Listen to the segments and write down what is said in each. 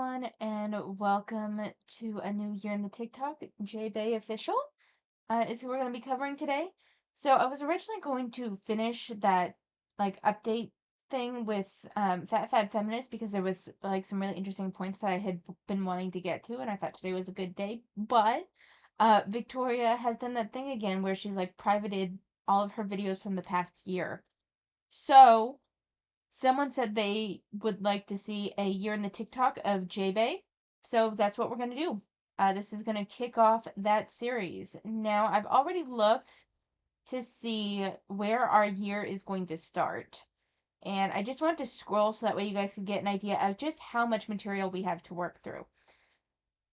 everyone, and welcome to a new year in the TikTok. Jaebae official is who we're going to be covering today. So I was originally going to finish that update thing with Fat Fab Feminist because there was some really interesting points that I had been wanting to get to, and I thought today was a good day. But Victoria has done that thing again where she's privated all of her videos from the past year. So someone said they would like to see a year in the TikTok of Jaebae, so that's what we're going to do. This is going to kick off that series. Now, I've already looked to see where our year is going to start, and I just wanted to scroll so that way you guys could get an idea of just how much material we have to work through.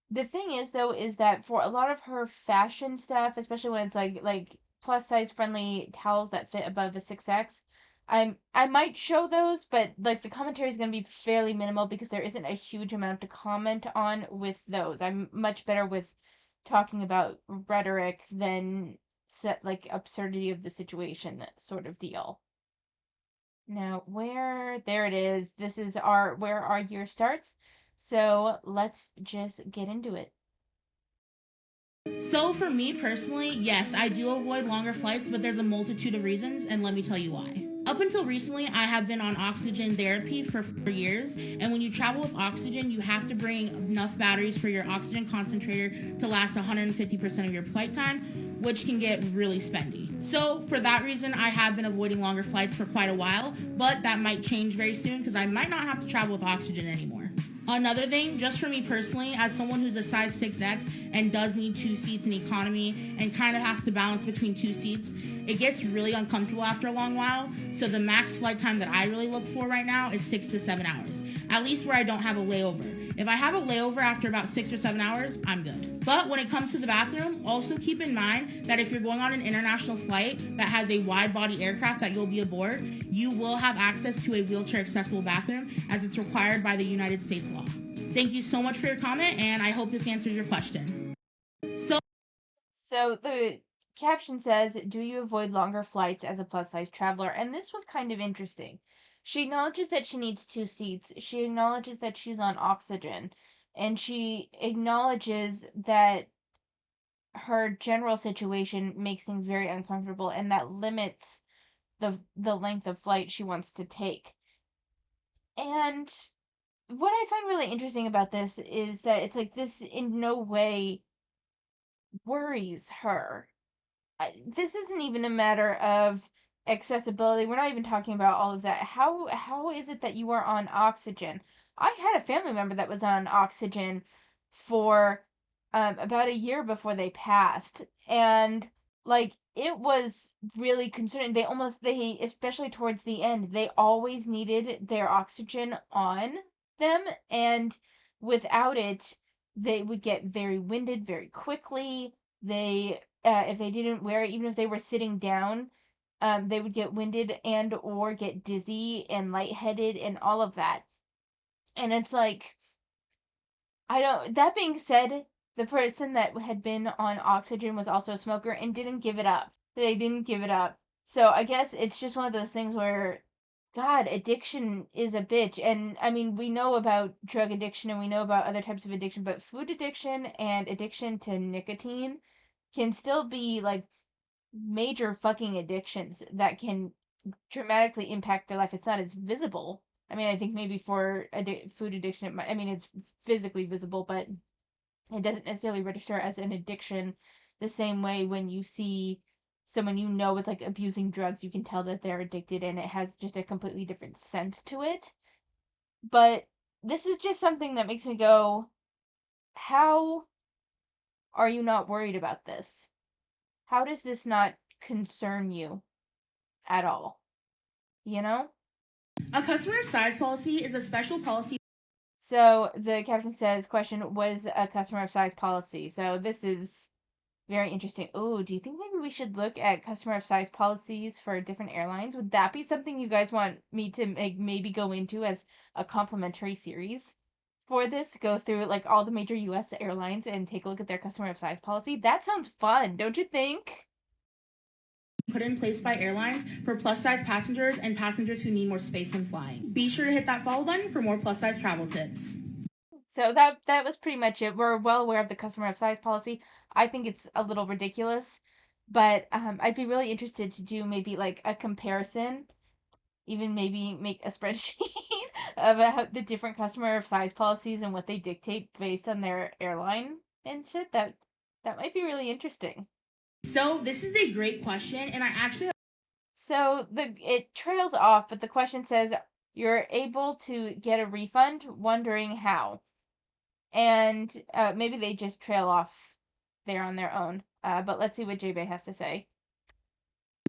The thing is, though, is that for a lot of her fashion stuff, especially when it's like plus size friendly towels that fit above a 6X, I might show those, but the commentary is going to be fairly minimal because there isn't a huge amount to comment on with those. I'm much better with talking about rhetoric than set absurdity of the situation sort of deal. Now, there it is. This is where our year starts. So let's just get into it. So for me personally, yes, I do avoid longer flights, but there's a multitude of reasons, and let me tell you why. Up until recently, I have been on oxygen therapy for 4 years, and when you travel with oxygen, you have to bring enough batteries for your oxygen concentrator to last 150% of your flight time, which can get really spendy. So for that reason, I have been avoiding longer flights for quite a while, but that might change very soon because I might not have to travel with oxygen anymore. Another thing, just for me personally, as someone who's a size 6X and does need 2 seats in economy and kind of has to balance between 2 seats, it gets really uncomfortable after a long while. So the max flight time that I really look for right now is 6 to 7 hours, at least where I don't have a layover. If I have a layover after about 6 or 7 hours, I'm good. But when it comes to the bathroom, also keep in mind that if you're going on an international flight that has a wide body aircraft that you'll be aboard, you will have access to a wheelchair accessible bathroom as it's required by the United States law. Thank you so much for your comment, and I hope this answers your question. So the caption says, "Do you avoid longer flights as a plus size traveler?" And this was kind of interesting. She acknowledges that she needs 2 seats. She acknowledges that she's on oxygen. And she acknowledges that her general situation makes things very uncomfortable and that limits the length of flight she wants to take. And what I find really interesting about this is that it's this in no way worries her. This isn't even a matter of accessibility. We're not even talking about all of that. How is it that you are on oxygen? I had a family member that was on oxygen for about a year before they passed, and it was really concerning. They especially towards the end, they always needed their oxygen on them, and without it, they would get very winded very quickly. They if they didn't wear it, even if they were sitting down, they would get winded and or get dizzy and lightheaded and all of that. And it's I don't. That being said, the person that had been on oxygen was also a smoker and didn't give it up. They didn't give it up. So I guess it's just one of those things where, God, addiction is a bitch. And I mean, we know about drug addiction and we know about other types of addiction, but food addiction and addiction to nicotine can still be major fucking addictions that can dramatically impact their life. It's not as visible. I mean, I think maybe for food addiction, I mean, it's physically visible, but it doesn't necessarily register as an addiction the same way when you see someone you know is abusing drugs, you can tell that they're addicted and it has just a completely different sense to it. But this is just something that makes me go, how are you not worried about this? How does this not concern you at all? You know? A customer size policy is a special policy. So the caption says, question, was a customer of size policy. So this is very interesting. Oh, do you think maybe we should look at customer of size policies for different airlines? Would that be something you guys want me to maybe go into as a complimentary series for this? Go through all the major US airlines and take a look at their customer of size policy? That sounds fun, don't you think? Put in place by airlines for plus size passengers and passengers who need more space when flying. Be sure to hit that follow button for more plus size travel tips. So that was pretty much it. We're well aware of the customer of size policy. I think it's a little ridiculous, but I'd be really interested to do maybe like a comparison, even maybe make a spreadsheet about the different customer of size policies and what they dictate based on their airline and shit. That might be really interesting. So this is a great question, and I actually So the it trails off, but the question says you're able to get a refund, wondering how. And maybe they just trail off there on their own. But let's see what Jaebae has to say.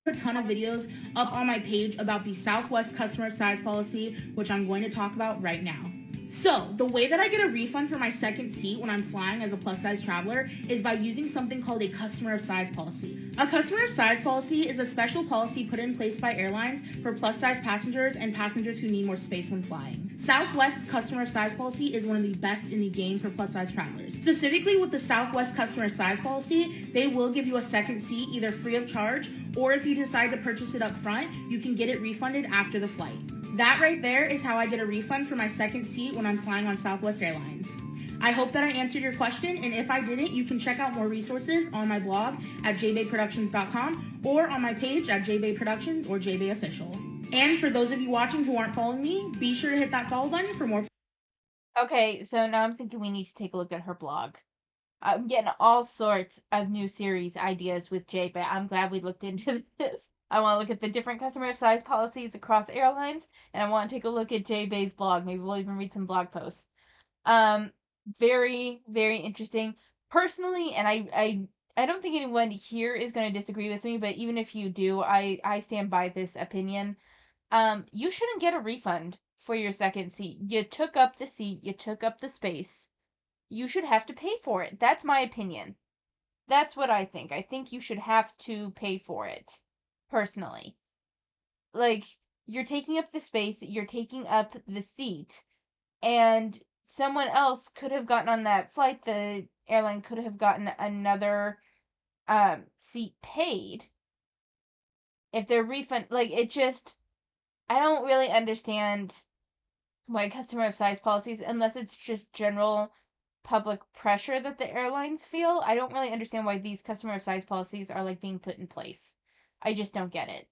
have a ton of videos up on my page about the Southwest customer size policy, which I'm going to talk about right now. So, the way that I get a refund for my second seat when I'm flying as a plus size traveler is by using something called a customer of size policy. A customer of size policy is a special policy put in place by airlines for plus size passengers and passengers who need more space when flying. Southwest's customer of size policy is one of the best in the game for plus size travelers. Specifically with the Southwest customer of size policy, they will give you a second seat either free of charge, or if you decide to purchase it up front, you can get it refunded after the flight. That right there is how I get a refund for my second seat when I'm flying on Southwest Airlines. I hope that I answered your question, and if I didn't, you can check out more resources on my blog at jaebaeproductions.com or on my page at Jaebae Productions or Jaebae Official. And for those of you watching who aren't following me, be sure to hit that follow button for more. Okay, so now I'm thinking we need to take a look at her blog. I'm getting all sorts of new series ideas with Jaebae. I'm glad we looked into this. I want to look at the different customer size policies across airlines, and I want to take a look at Jaebae's blog. Maybe we'll even read some blog posts. Um, very, very interesting. Personally, and I don't think anyone here is going to disagree with me, but even if you do, I stand by this opinion. You shouldn't get a refund for your second seat. You took up the seat, you took up the space. You should have to pay for it. That's my opinion. That's what I think. I think you should have to pay for it. Personally. Like, you're taking up the space, you're taking up the seat, and someone else could have gotten on that flight. The airline could have gotten another seat paid if their refund, like, it just, I don't really understand why customer of size policies, unless it's just general public pressure that the airlines feel. I don't really understand why these customer of size policies are like being put in place. I just don't get it.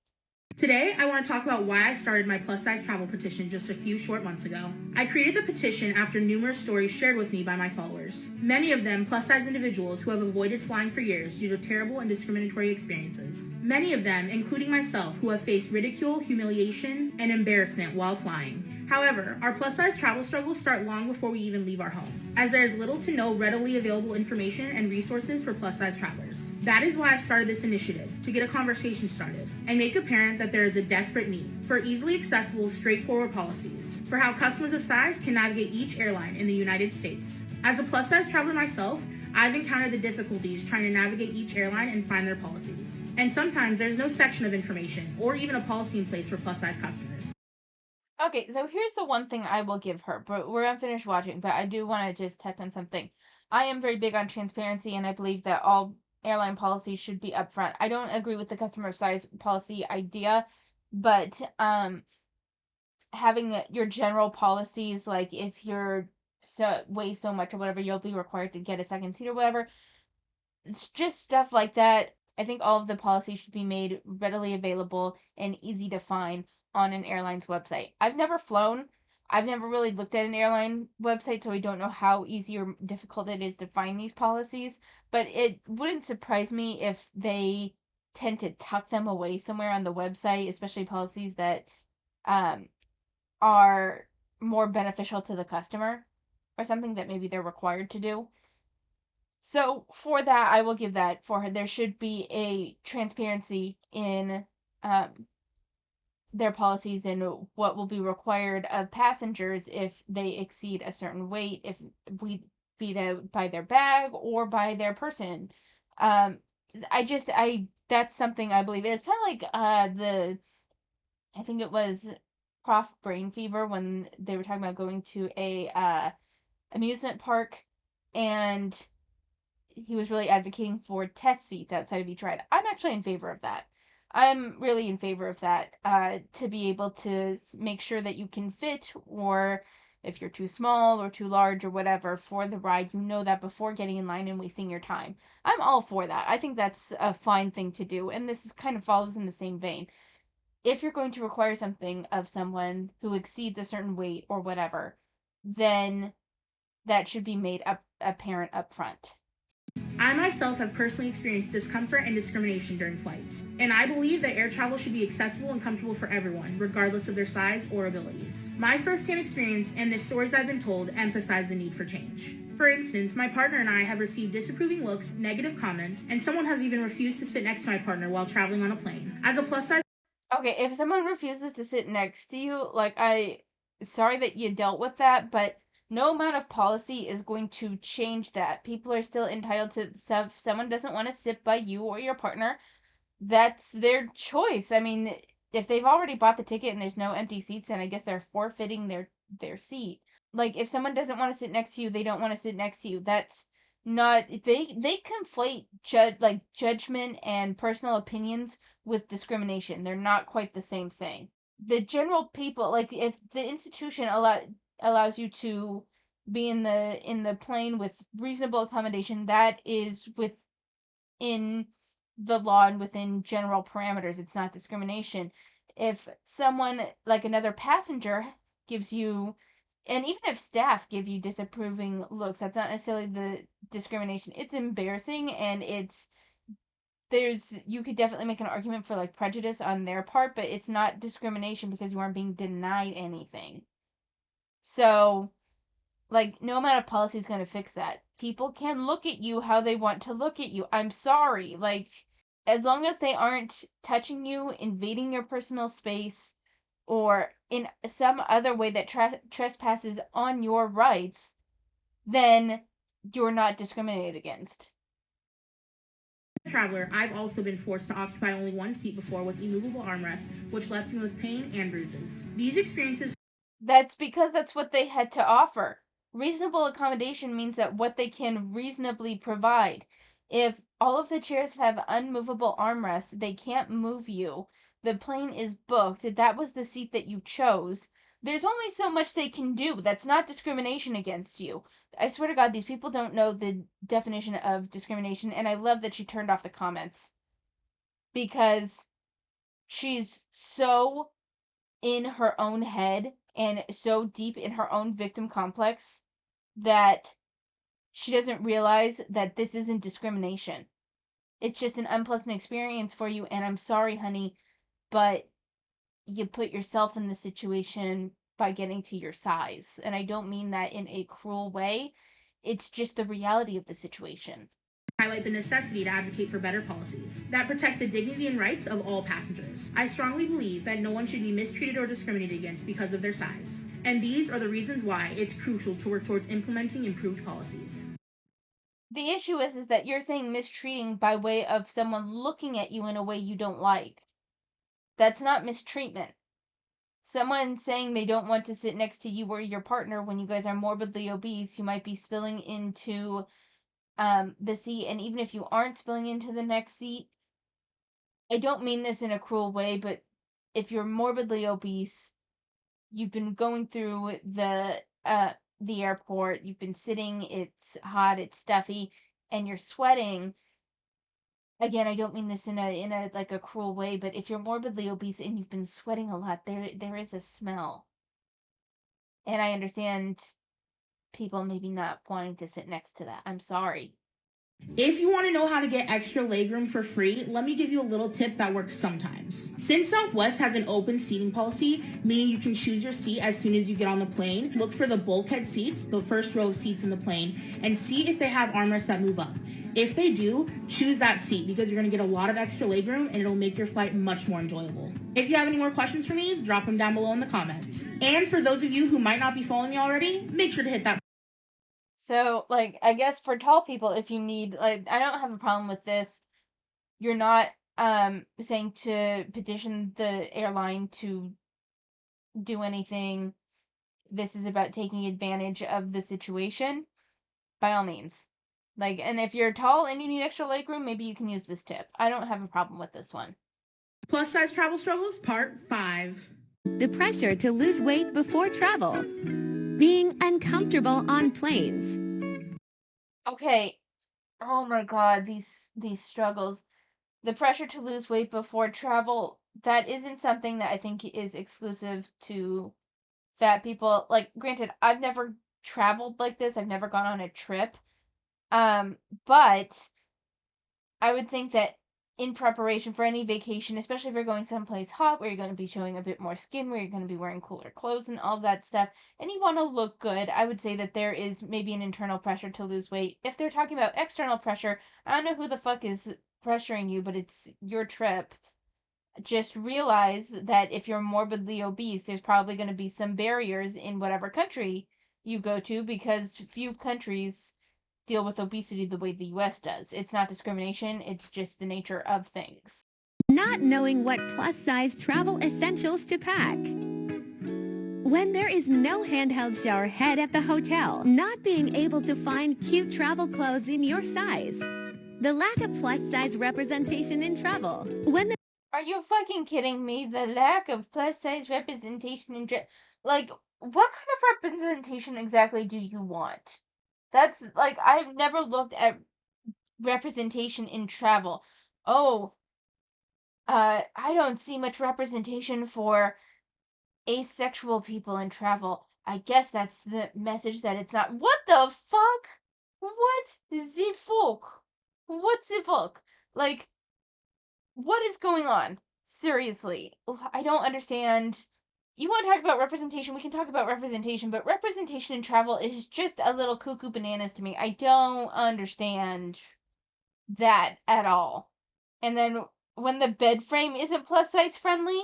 Today, I want to talk about why I started my plus size travel petition just a few short months ago. I created the petition after numerous stories shared with me by my followers. Many of them plus size individuals who have avoided flying for years due to terrible and discriminatory experiences. Many of them, including myself, who have faced ridicule, humiliation, and embarrassment while flying. However, our plus size travel struggles start long before we even leave our homes, as there is little to no readily available information and resources for plus size travelers. That is why I started this initiative, to get a conversation started and make apparent that there is a desperate need for easily accessible, straightforward policies for how customers of size can navigate each airline in the United States. As a plus size traveler myself, I've encountered the difficulties trying to navigate each airline and find their policies. And sometimes there's no section of information or even a policy in place for plus size customers. Okay, so here's the one thing I will give her, but we're unfinished watching, but I do want to just touch on something. I am very big on transparency, and I believe that all airline policies should be upfront. I don't agree with the customer size policy idea, but having your general policies, like if you're weigh so much or whatever, you'll be required to get a second seat or whatever. It's just stuff like that. I think all of the policies should be made readily available and easy to find on an airline's website. I've never flown. I've never really looked at an airline website, so I don't know how easy or difficult it is to find these policies. But it wouldn't surprise me if they tend to tuck them away somewhere on the website, especially policies that um, are more beneficial to the customer or something that maybe they're required to do. So for that, I will give that for her. There should be a transparency in um, their policies and what will be required of passengers if they exceed a certain weight, if we be that by their bag or by their person. Um, I that's something I believe. It's kind of like the I think it was Prof Brain Fever when they were talking about going to a amusement park and he was really advocating for test seats outside of each ride. I'm actually in favor of that. I'm really in favor of that to be able to make sure that you can fit or if you're too small or too large or whatever for the ride, you know that before getting in line and wasting your time. I'm all for that. I think that's a fine thing to do, and this is kind of follows in the same vein. If you're going to require something of someone who exceeds a certain weight or whatever, then that should be made up apparent up front. I myself have personally experienced discomfort and discrimination during flights, and I believe that air travel should be accessible and comfortable for everyone, regardless of their size or abilities. My firsthand experience and the stories I've been told emphasize the need for change. For instance, my partner and I have received disapproving looks, negative comments, and someone has even refused to sit next to my partner while traveling on a plane. As a plus size Okay, if someone refuses to sit next to you, like sorry that you dealt with that, but no amount of policy is going to change that. People are still entitled to if someone doesn't want to sit by you or your partner, that's their choice. I mean, if they've already bought the ticket and there's no empty seats, then I guess they're forfeiting their seat. Like if someone doesn't want to sit next to you, they don't want to sit next to you. That's not they conflate judgment and personal opinions with discrimination. They're not quite the same thing. The general people, like if the institution allows you to be in the plane with reasonable accommodation, that is within the law and within general parameters. It's not discrimination. If someone, like another passenger, gives you, and even if staff give you disapproving looks, that's not necessarily the discrimination. It's embarrassing, and you could definitely make an argument for like prejudice on their part, but it's not discrimination because you aren't being denied anything. So, like, no amount of policy is going to fix that. People can look at you how they want to look at you. I'm sorry. Like, as long as they aren't touching you, invading your personal space, or in some other way that trespasses on your rights, then you're not discriminated against. traveler, I've also been forced to occupy only one seat before with immovable armrests, which left me with pain and bruises. These experiences That's because that's what they had to offer. Reasonable accommodation means that what they can reasonably provide. If all of the chairs have unmovable armrests, they can't move you. The plane is booked. That was the seat that you chose. There's only so much they can do. That's not discrimination against you. I swear to God, these people don't know the definition of discrimination, and I love that she turned off the comments because she's so in her own head and so deep in her own victim complex that she doesn't realize that this isn't discrimination. It's just an unpleasant experience for you, and I'm sorry, honey, but you put yourself in the situation by getting to your size. And I don't mean that in a cruel way. It's just the reality of the situation. highlight the necessity to advocate for better policies that protect the dignity and rights of all passengers. I strongly believe that no one should be mistreated or discriminated against because of their size. And these are the reasons why it's crucial to work towards implementing improved policies. The issue is that you're saying mistreating by way of someone looking at you in a way you don't like. That's not mistreatment. Someone saying they don't want to sit next to you or your partner when you guys are morbidly obese, you might be spilling into the seat, and even if you aren't spilling into the next seat, I don't mean this in a cruel way, but if you're morbidly obese, you've been going through the airport, you've been sitting, it's hot, it's stuffy, and you're sweating. Again, I don't mean this in a like a cruel way, but if you're morbidly obese and you've been sweating a lot, there is a smell. And I understand people maybe not wanting to sit next to that. I'm sorry. If you want to know how to get extra legroom for free, let me give you a little tip that works sometimes. Since Southwest has an open seating policy, meaning you can choose your seat as soon as you get on the plane, look for the bulkhead seats, the first row of seats in the plane, and see if they have armrests that move up. If they do, choose that seat because you're going to get a lot of extra legroom and it'll make your flight much more enjoyable. If you have any more questions for me, drop them down below in the comments. And for those of you who might not be following me already, make sure to hit that. So, like, I guess for tall people, if you need, like, I don't have a problem with this. You're not saying to petition the airline to do anything. This is about taking advantage of the situation. By all means. Like, and if you're tall and you need extra legroom, maybe you can use this tip. I don't have a problem with this one. Plus size travel struggles, part 5. The pressure to lose weight before travel. being uncomfortable on planes. Okay. Oh my God, these struggles. The pressure to lose weight before travel, that isn't something that I think is exclusive to fat people. Like, granted, I've never traveled like this. I've never gone on a trip. But I would think that in preparation for any vacation, especially if you're going someplace hot where you're going to be showing a bit more skin, where you're going to be wearing cooler clothes and all that stuff, and you want to look good, I would say that there is maybe an internal pressure to lose weight. If they're talking about external pressure, I don't know who the fuck is pressuring you, but it's your trip. Just realize that if you're morbidly obese, there's probably going to be some barriers in whatever country you go to because few countries deal with obesity the way the US does. It's not discrimination, it's just the nature of things. Not knowing what plus-size travel essentials to pack. When there is no handheld shower head at the hotel, not being able to find cute travel clothes in your size. The lack of plus-size representation in travel. When the Are you fucking kidding me? The lack of plus size representation in like what kind of representation exactly do you want? That's like I've never looked at representation in travel. Oh, I don't see much representation for asexual people in travel. I guess that's the message that it's not. What the fuck? What the fuck? What the fuck? Like, what is going on? Seriously, I don't understand. You want to talk about representation? We can talk about representation, but representation in travel is just a little cuckoo bananas to me. I don't understand that at all. And then when the bed frame isn't plus size friendly,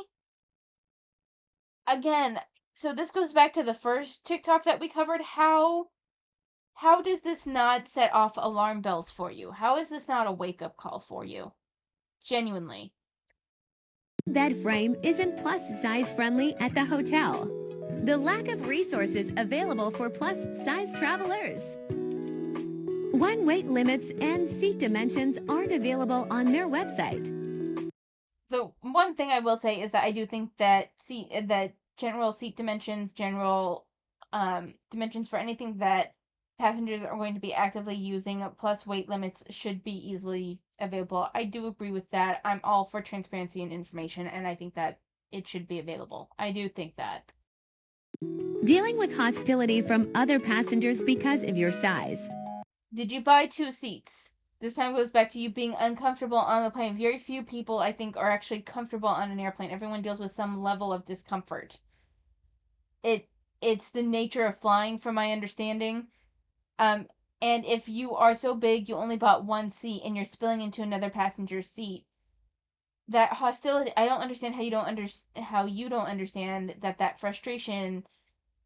again, so this goes back to the first TikTok that we covered. How does this not set off alarm bells for you? How is this not a wake up call for you? Genuinely. bed frame isn't plus-size friendly at the hotel. The lack of resources available for plus-size travelers. When weight limits and seat dimensions aren't available on their website. The one thing I will say is that I do think that general seat dimensions, general dimensions for anything that passengers are going to be actively using, plus weight limits should be easily available. I do agree with that. I'm all for transparency and information, and I think that it should be available. I do think that. Dealing with hostility from other passengers because of your size. Did you buy two seats? This time goes back to you being uncomfortable on the plane. Very few people, I think, are actually comfortable on an airplane. Everyone deals with some level of discomfort. It it's the nature of flying, from my understanding. Um, and if you are so big, you only bought one seat, and you're spilling into another passenger's seat. That hostility, I don't understand how you don't understand that frustration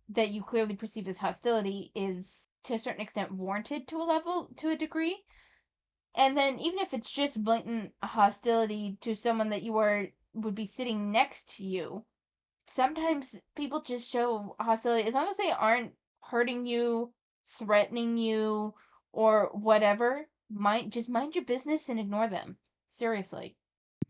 that you clearly perceive as hostility is to a certain extent warranted to a degree. And then even if it's just blatant hostility to someone that would be sitting next to you, sometimes people just show hostility as long as they aren't hurting you, threatening you, or whatever. Mind your business and ignore them. Seriously.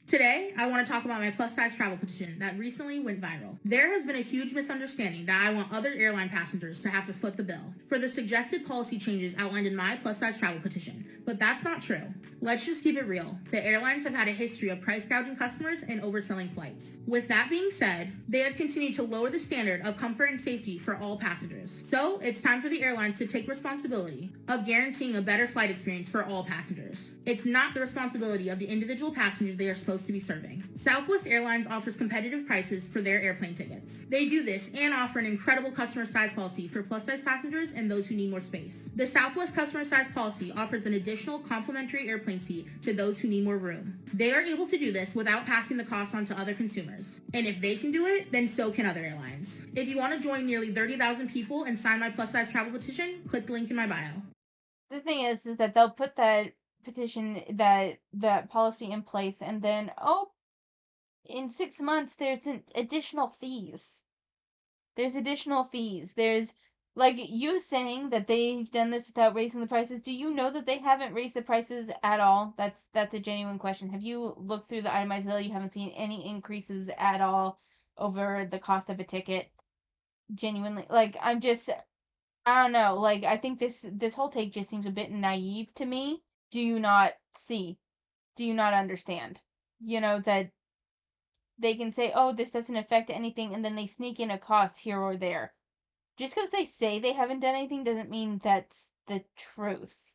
Today, I want to talk about my plus size travel petition that recently went viral. There has been a huge misunderstanding that I want other airline passengers to have to foot the bill for the suggested policy changes outlined in my plus size travel petition, but that's not true. Let's just keep it real. The airlines have had a history of price gouging customers and overselling flights. With that being said, they have continued to lower the standard of comfort and safety for all passengers. So it's time for the airlines to take responsibility of guaranteeing a better flight experience for all passengers. It's not the responsibility of the individual passengers they are supposed to be serving. Southwest Airlines offers competitive prices for their airplane tickets. They do this and offer an incredible customer size policy for plus size passengers and those who need more space. The Southwest customer size policy offers an additional complimentary airplane seat to those who need more room. They are able to do this without passing the cost on to other consumers. And if they can do it, then so can other airlines. If you want to join nearly 30,000 people and sign my plus size travel petition, click the link in my bio. The thing is that they'll put that petition, that policy in place, and then, oh, in 6 months there's additional fees. There's additional fees. There's, like, you saying that they've done this without raising the prices. Do you know that they haven't raised the prices at all? That's a genuine question. Have you looked through the itemized bill? You haven't seen any increases at all over the cost of a ticket? Genuinely, like, I don't know, like, I think this whole take just seems a bit naive to me. Do you not see? Do you not understand? You know, that they can say, "Oh, this doesn't affect anything," and then they sneak in a cost here or there. Just because they say they haven't done anything doesn't mean that's the truth.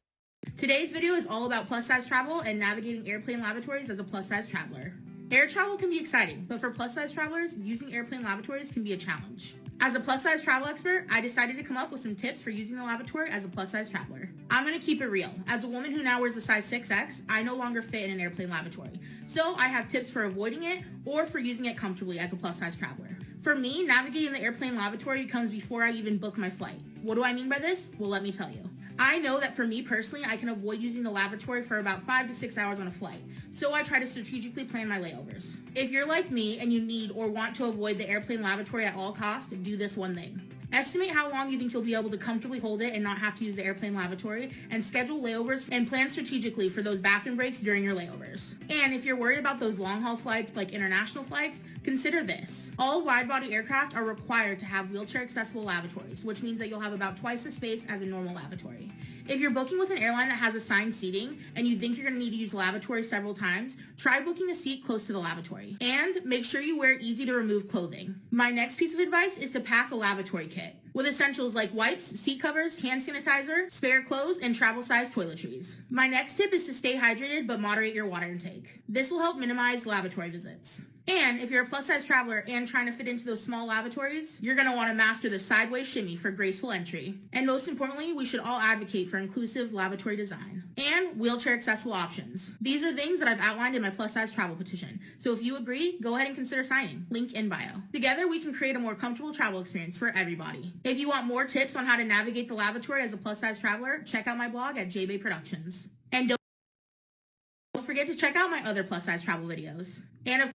Today's video is all about plus size travel and navigating airplane lavatories as a plus size traveler. Air travel can be exciting, but for plus size travelers, using airplane lavatories can be a challenge. As a plus size travel expert, I decided to come up with some tips for using the lavatory as a plus size traveler. I'm gonna keep it real. As a woman who now wears a size 6X, I no longer fit in an airplane lavatory. So I have tips for avoiding it or for using it comfortably as a plus size traveler. For me, navigating the airplane lavatory comes before I even book my flight. What do I mean by this? Well, let me tell you. I know that for me personally, I can avoid using the lavatory for about 5 to 6 hours on a flight, so I try to strategically plan my layovers. If you're like me and you need or want to avoid the airplane lavatory at all costs, do this one thing. Estimate how long you think you'll be able to comfortably hold it and not have to use the airplane lavatory, and schedule layovers and plan strategically for those bathroom breaks during your layovers. And if you're worried about those long-haul flights like international flights, consider this. All wide-body aircraft are required to have wheelchair-accessible lavatories, which means that you'll have about twice the space as a normal lavatory. If you're booking with an airline that has assigned seating and you think you're going to need to use the lavatory several times, try booking a seat close to the lavatory. And make sure you wear easy to remove clothing. My next piece of advice is to pack a lavatory kit with essentials like wipes, seat covers, hand sanitizer, spare clothes, and travel-sized toiletries. My next tip is to stay hydrated but moderate your water intake. This will help minimize lavatory visits. And if you're a plus-size traveler and trying to fit into those small lavatories, you're going to want to master the sideways shimmy for graceful entry. And most importantly, we should all advocate for inclusive lavatory design and wheelchair-accessible options. These are things that I've outlined in my plus-size travel petition. So if you agree, go ahead and consider signing. Link in bio. Together, we can create a more comfortable travel experience for everybody. If you want more tips on how to navigate the lavatory as a plus-size traveler, check out my blog at Jaebae Productions. And don't forget to check out my other plus-size travel videos. And of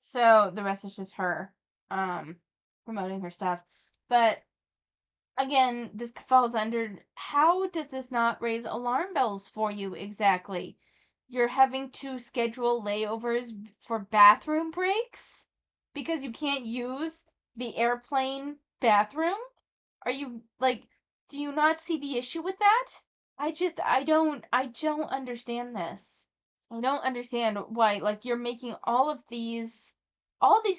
So the rest is just her promoting her stuff. But again, this falls under, how does this not raise alarm bells for you exactly? You're having to schedule layovers for bathroom breaks because you can't use the airplane bathroom? Are you like, do you not see the issue with that? I don't understand this. I don't understand why, like, you're making all these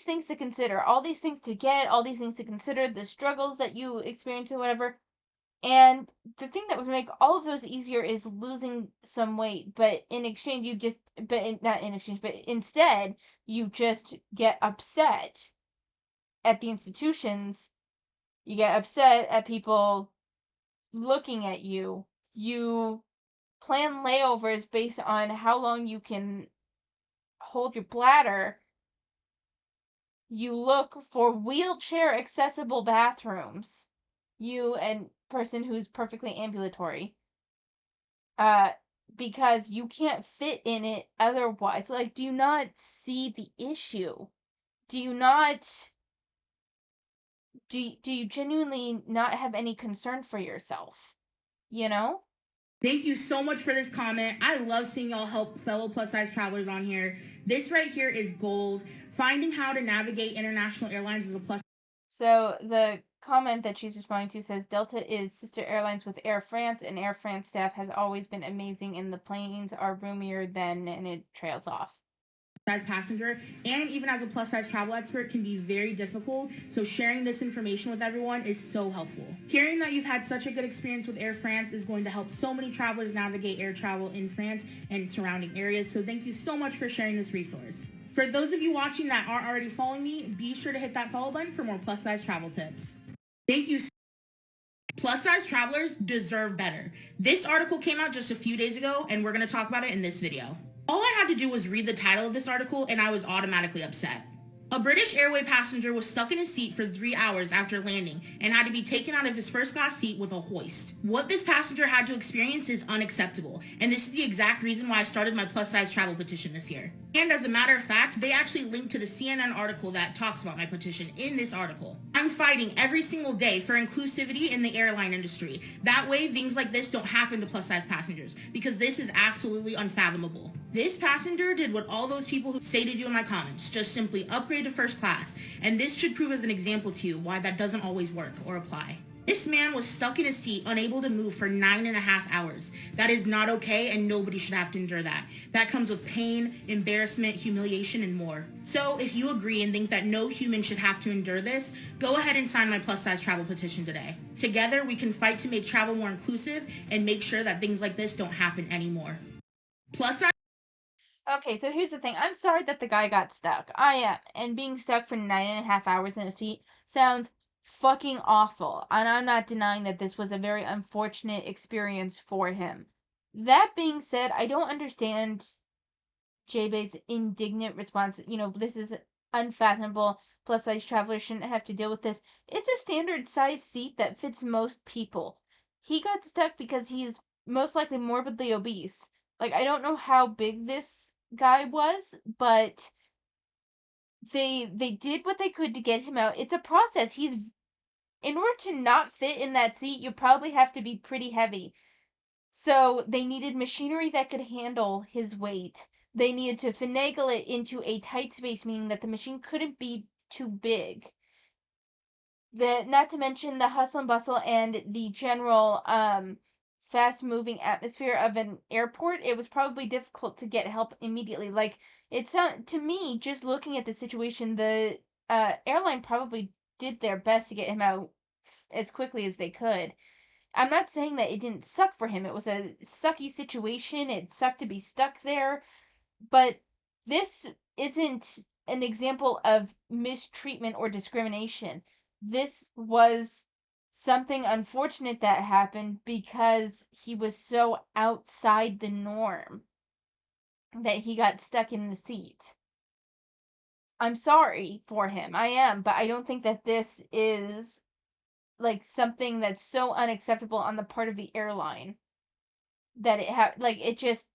things to consider, all these things to get, all these things to consider, the struggles that you experience or whatever. And the thing that would make all of those easier is losing some weight, but in exchange you just not in exchange, but instead you just get upset at the institutions. You get upset at people looking at you. You plan layovers based on how long you can hold your bladder. You look for wheelchair accessible bathrooms. You and person who's perfectly ambulatory. Uh because you can't fit in it otherwise. Like, do you not see the issue? Do you not do you genuinely not have any concern for yourself? You know? Thank you so much for this comment. I love seeing y'all help fellow plus size travelers on here. This right here is gold. Finding how to navigate international airlines as a plus. So the comment that she's responding to says Delta is sister airlines with Air France, and Air France staff has always been amazing, and the planes are roomier than, and it trails off. Size passenger and even as a plus size travel expert can be very difficult, so sharing this information with everyone is so helpful. Hearing that you've had such a good experience with Air France is going to help so many travelers navigate air travel in France and surrounding areas, so thank you so much for sharing this resource. For those of you watching that aren't already following me, be sure to hit that follow button for more plus size travel tips. Thank you. Plus size travelers deserve better. This article came out just a few days ago, and we're going to talk about it in this video. All I had to do was read the title of this article and I was automatically upset. A British Airways passenger was stuck in his seat for 3 hours after landing and had to be taken out of his first class seat with a hoist. What this passenger had to experience is unacceptable, and this is the exact reason why I started my plus size travel petition this year. And as a matter of fact, they actually linked to the CNN article that talks about my petition in this article. I'm fighting every single day for inclusivity in the airline industry. That way, things like this don't happen to plus size passengers, because this is absolutely unfathomable. This passenger did what all those people who say to do in my comments, just simply upgrade to first class, and this should prove as an example to you why that doesn't always work or apply. This man was stuck in a seat, unable to move for 9.5 hours. That is not okay, and nobody should have to endure that. That comes with pain, embarrassment, humiliation, and more. So if you agree and think that no human should have to endure this, go ahead and sign my plus-size travel petition today. Together, we can fight to make travel more inclusive and make sure that things like this don't happen anymore. Plus-size. Okay, so here's the thing. I'm sorry that the guy got stuck. I am. And being stuck for 9.5 hours in a seat sounds fucking awful. And I'm not denying that this was a very unfortunate experience for him. That being said, I don't understand Jaebae's indignant response. This is unfathomable. Plus size travelers shouldn't have to deal with this. It's a standard size seat that fits most people. He got stuck because he's most likely morbidly obese. Like, I don't know how big this guy was, but they did what they could to get him out. It's a process. In order to not fit in that seat, you probably have to be pretty heavy. So they needed machinery that could handle his weight. They needed to finagle it into a tight space, meaning that the machine couldn't be too big. Not to mention the hustle and bustle and the general fast moving atmosphere of an airport. It was probably difficult to get help immediately. Like, to me, just looking at the situation, the airline probably did their best to get him out as quickly as they could. I'm not saying that it didn't suck for him. It was a sucky situation. It sucked to be stuck there. But this isn't an example of mistreatment or discrimination. This was something unfortunate that happened because he was so outside the norm that he got stuck in the seat. I'm sorry for him. I am, but I don't think that this is like something that's so unacceptable on the part of the airline that it just,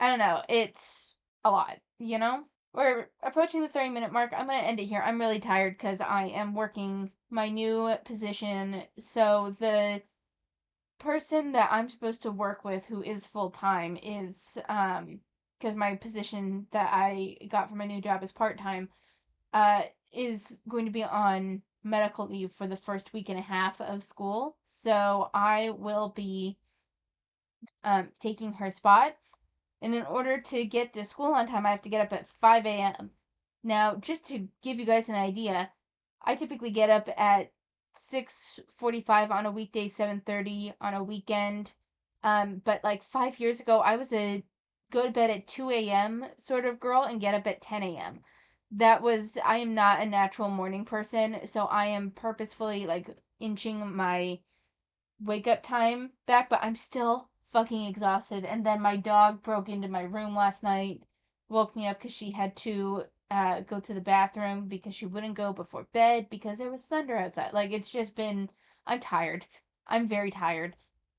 I don't know, it's a lot. We're approaching the 30-minute mark. I'm going to end it here. I'm really tired because I am working my new position. So the person that I'm supposed to work with who is full-time is, because my position that I got for my new job is part-time, is going to be on medical leave for the first week and a half of school. So I will be taking her spot. And in order to get to school on time, I have to get up at 5 a.m. Now, just to give you guys an idea, I typically get up at 6:45 on a weekday, 7:30 on a weekend. But like 5 years ago, I was a go to bed at 2 a.m. sort of girl and get up at 10 a.m. I am not a natural morning person, so I am purposefully like inching my wake up time back, but I'm still fucking exhausted. And then my dog broke into my room last night, woke me up because she had to go to the bathroom because she wouldn't go before bed because there was thunder outside. Like, it's just been, I'm tired. I'm very tired.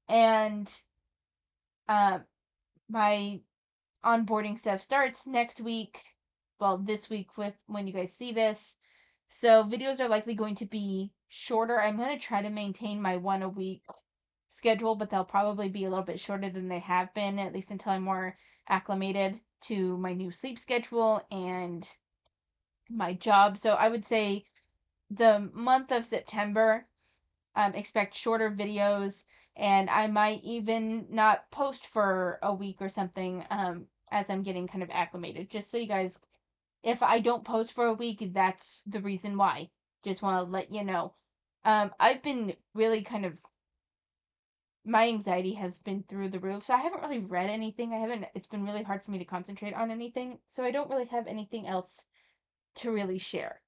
And uh, my onboarding stuff starts next week. Well, this week with when you guys see this. So videos are likely going to be shorter. I'm going to try to maintain my one a week schedule, but they'll probably be a little bit shorter than they have been, at least until I'm more acclimated to my new sleep schedule and my job. So I would say the month of September, expect shorter videos, and I might even not post for a week or something as I'm getting kind of acclimated. Just so you guys, if I don't post for a week, that's the reason why. Just want to let you know. I've been really kind of, my anxiety has been through the roof, so I haven't really read anything. It's been really hard for me to concentrate on anything, so I don't really have anything else to really share.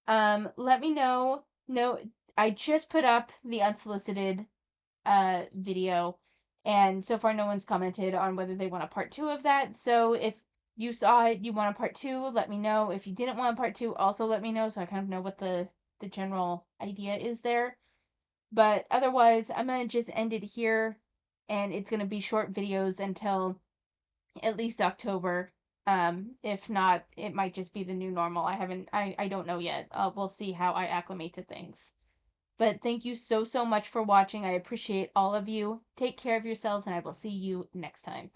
Let me know. No, I just put up the unsolicited video, and so far no one's commented on whether they want a part two of that. So if you saw it, you want a part two, let me know. If you didn't want a part two, also let me know so I kind of know what the general idea is there. But otherwise, I'm going to just end it here, and it's going to be short videos until at least October. If not, it might just be the new normal. I don't know yet. We'll see how I acclimate to things. But thank you so, so much for watching. I appreciate all of you. Take care of yourselves, and I will see you next time.